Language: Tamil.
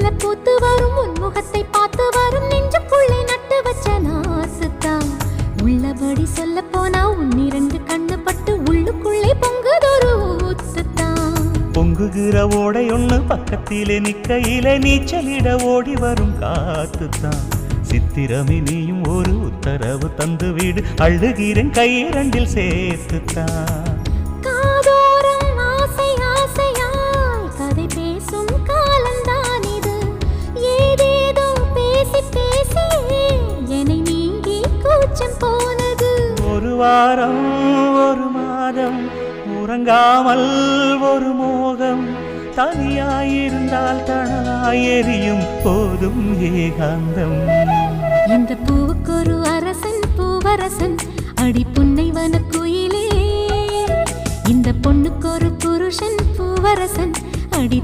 மெல்ல பூத்து வரும் உன்முகத்தை பார்த்து வரும் நெஞ்சுக்குள்ளே நட்டு வச்ச நாசுத்தான் உள்ளபடி சொல்ல போனா உன்னிரண்டு கண்ணு பட்டு உள்ளுக்குள்ளே பொங்குதொரு ஊத்துத்தான் பொங்குகிற ஓடை ஒண்ணு பக்கத்திலே நிக்கையிலே நீச்சலிட ஓடி வரும் காத்துத்தான் சித்திரமே நீயும் ஒரு உத்தரவு தந்து வீடு அழுகிறேன் கையிரண்டில் சேர்த்துத்தான் காதோரம் ஆசை ஆசையாய் கதை பேசும் காலந்தான் இது ஏதேதோ பேசி பேசி என்னை நீங்கி கூச்சம் போனது ஒரு வாரம் ஒரு மாதம் உறங்காமல் ஒரு மோகம் தனியாயிருந்தால் தனலாய் எரியும் போதும் ஏகாந்தம் இந்த பூவுக்கு ஒரு அரசன் பூவரசன் அடி புன்னைவன குயிலே இந்த பொண்ணுக்கு ஒரு புருஷன் பூவரசன் அடி